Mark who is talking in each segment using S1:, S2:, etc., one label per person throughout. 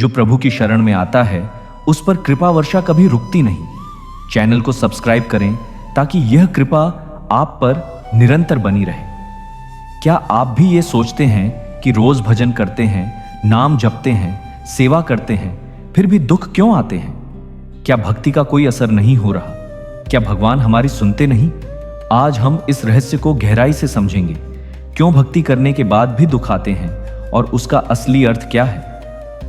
S1: जो प्रभु की शरण में आता है उस पर कृपा वर्षा कभी रुकती नहीं। चैनल को सब्सक्राइब करें ताकि यह कृपा आप पर निरंतर बनी रहे। क्या आप भी ये सोचते हैं कि रोज भजन करते हैं, नाम जपते हैं, सेवा करते हैं, फिर भी दुख क्यों आते हैं? क्या भक्ति का कोई असर नहीं हो रहा? क्या भगवान हमारी सुनते नहीं? आज हम इस रहस्य को गहराई से समझेंगे। क्यों भक्ति करने के बाद भी दुख आते हैं और उसका असली अर्थ क्या है?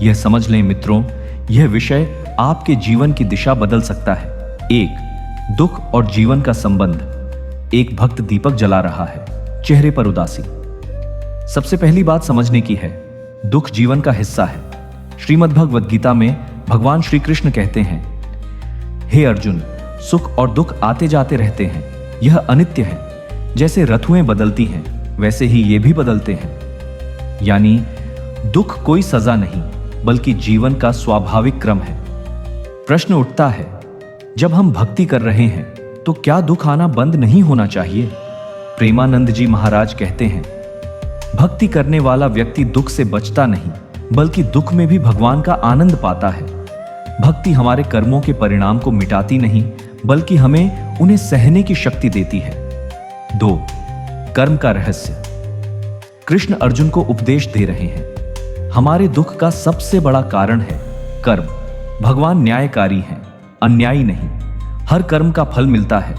S1: यह समझ लें मित्रों, यह विषय आपके जीवन की दिशा बदल सकता है। 1. दुख और जीवन का संबंध। एक भक्त दीपक जला रहा है, चेहरे पर उदासी। सबसे पहली बात समझने की है, दुख जीवन का हिस्सा है। श्रीमद् भगवद गीता में भगवान श्री कृष्ण कहते हैं, हे अर्जुन, सुख और दुख आते जाते रहते हैं, यह अनित्य है। जैसे ऋतुएं बदलती हैं वैसे ही ये भी बदलते हैं। यानी दुख कोई सजा नहीं बल्कि जीवन का स्वाभाविक क्रम है। प्रश्न उठता है, जब हम भक्ति कर रहे हैं तो क्या दुख आना बंद नहीं होना चाहिए? प्रेमानंद जी महाराज कहते हैं, भक्ति करने वाला व्यक्ति दुख से बचता नहीं बल्कि दुख में भी भगवान का आनंद पाता है। भक्ति हमारे कर्मों के परिणाम को मिटाती नहीं बल्कि हमें उन्हें सहने की शक्ति देती है। 2. कर्म का रहस्य। कृष्ण अर्जुन को उपदेश दे रहे हैं, हमारे दुख का सबसे बड़ा कारण है कर्म। भगवान न्यायकारी हैं, अन्यायी नहीं। हर कर्म का फल मिलता है।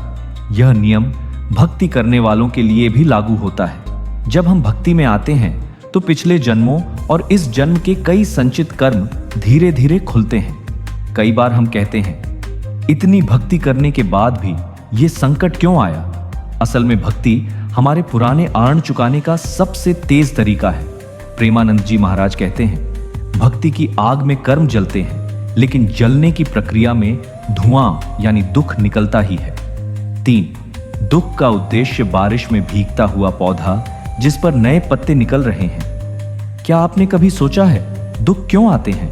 S1: यह नियम भक्ति करने वालों के लिए भी लागू होता है। जब हम भक्ति में आते हैं तो पिछले जन्मों और इस जन्म के कई संचित कर्म धीरे धीरे खुलते हैं। कई बार हम कहते हैं, इतनी भक्ति करने के बाद भी ये संकट क्यों आया? असल में भक्ति हमारे पुराने आर्ण चुकाने का सबसे तेज तरीका है। प्रेमानंद जी महाराज कहते हैं, भक्ति की आग में कर्म जलते हैं लेकिन जलने की प्रक्रिया में धुआं यानी दुख निकलता ही है। 3. दुख का उद्देश्य बारिश में भीगता हुआ पौधा जिस पर नए पत्ते निकल रहे हैं। क्या आपने कभी सोचा है दुख क्यों आते हैं?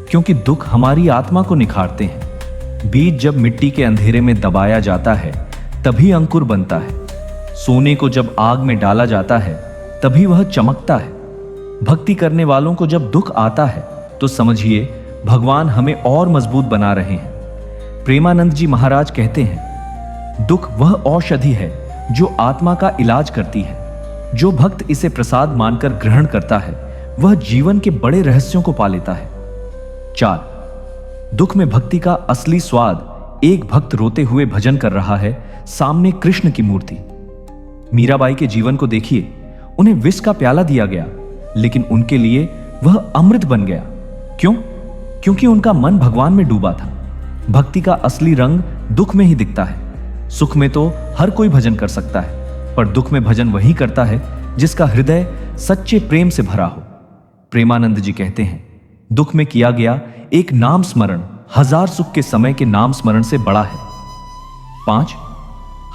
S1: क्योंकि दुख हमारी आत्मा को निखारते हैं। बीज जब मिट्टी के अंधेरे में दबाया जाता है तभी अंकुर बनता है। सोने को जब आग में डाला जाता है तभी वह चमकता है। भक्ति करने वालों को जब दुख आता है तो समझिए भगवान हमें और मजबूत बना रहे हैं। प्रेमानंद जी महाराज कहते हैं, दुख वह औषधि है जो आत्मा का इलाज करती है। जो भक्त इसे प्रसाद मानकर ग्रहण करता है वह जीवन के बड़े रहस्यों को पा लेता है। 4. दुख में भक्ति का असली स्वाद। एक भक्त रोते हुए भजन कर रहा है, सामने कृष्ण की मूर्ति। मीराबाई के जीवन को देखिए, उन्हें विष का प्याला दिया गया लेकिन उनके लिए वह अमृत बन गया। क्यों? क्योंकि उनका मन भगवान में डूबा था। भक्ति का असली रंग दुख में ही दिखता है। सुख में तो हर कोई भजन कर सकता है, पर दुख में भजन वही करता है जिसका हृदय सच्चे प्रेम से भरा हो। प्रेमानंद जी कहते हैं, दुख में किया गया एक नाम स्मरण 1000 सुख के समय के नाम स्मरण से बड़ा है। 5.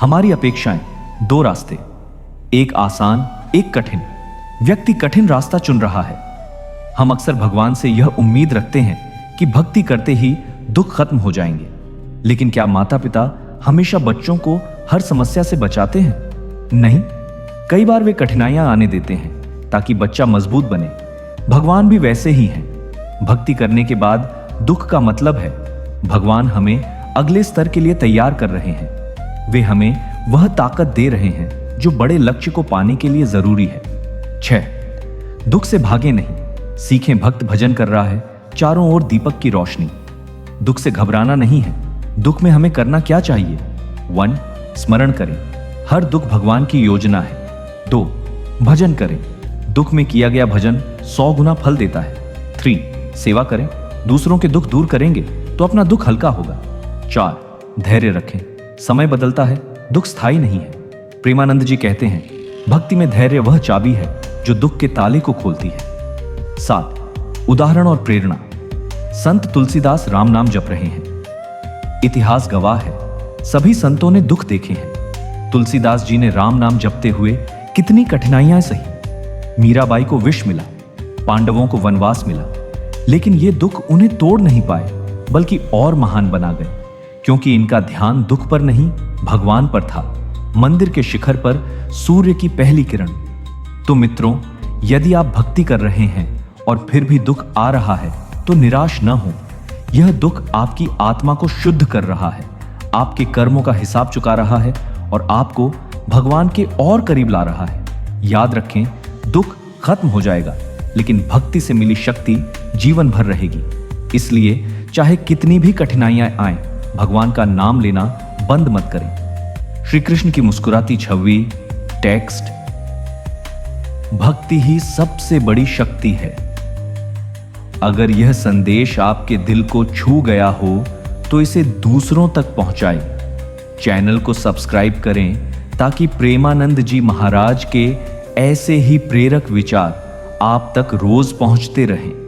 S1: हमारी अपेक्षाएं। 2 रास्ते, एक आसान, एक कठिन। व्यक्ति कठिन रास्ता चुन रहा है। हम अक्सर भगवान से यह उम्मीद रखते हैं कि भक्ति करते ही दुख खत्म हो जाएंगे। लेकिन क्या माता पिता हमेशा बच्चों को हर समस्या से बचाते हैं? नहीं, कई बार वे कठिनाइयां आने देते हैं ताकि बच्चा मजबूत बने। भगवान भी वैसे ही हैं। भक्ति करने के बाद दुख का मतलब है भगवान हमें अगले स्तर के लिए तैयार कर रहे हैं। वे हमें वह ताकत दे रहे हैं जो बड़े लक्ष्य को पाने के लिए जरूरी है। 6. दुख से भागे नहीं, सीखें। भक्त भजन कर रहा है, चारों ओर दीपक की रोशनी। दुख से घबराना नहीं है। दुख में हमें करना क्या चाहिए? 1. स्मरण करें, हर दुख भगवान की योजना है। 2. भजन करें, दुख में किया गया भजन 100 गुना फल देता है। 3. सेवा करें, दूसरों के दुख दूर करेंगे तो अपना दुख हल्का होगा। 4. धैर्य रखें, समय बदलता है, दुख स्थायी नहीं है। प्रेमानंद जी कहते हैं, भक्ति में धैर्य वह चाबी है जो दुख के ताले को खोलती है। 7. उदाहरण और प्रेरणा। संत तुलसीदास राम नाम जप रहे हैं। इतिहास गवाह है, सभी संतों ने दुख देखे हैं। तुलसीदास जी ने राम नाम जपते हुए कितनी कठिनाइयां सही। मीराबाई को विष मिला, पांडवों को वनवास मिला, लेकिन ये दुख उन्हें तोड़ नहीं पाए बल्कि और महान बना गए, क्योंकि इनका ध्यान दुख पर नहीं भगवान पर था। मंदिर के शिखर पर सूर्य की पहली किरण। तो मित्रों, यदि आप भक्ति कर रहे हैं और फिर भी दुख आ रहा है तो निराश न हो। यह दुख आपकी आत्मा को शुद्ध कर रहा है, आपके कर्मों का हिसाब चुका रहा है और आपको भगवान के और करीब ला रहा है। याद रखें, दुख खत्म हो जाएगा, लेकिन भक्ति से मिली शक्ति जीवन भर रहेगी। इसलिए चाहे कितनी भी कठिनाइयां आएं, भगवान का नाम लेना बंद मत करें। श्री कृष्ण की मुस्कुराती छवि। टेक्स्ट: भक्ति ही सबसे बड़ी शक्ति है। अगर यह संदेश आपके दिल को छू गया हो तो इसे दूसरों तक पहुंचाएं। चैनल को सब्सक्राइब करें ताकि प्रेमानंद जी महाराज के ऐसे ही प्रेरक विचार आप तक रोज पहुंचते रहें।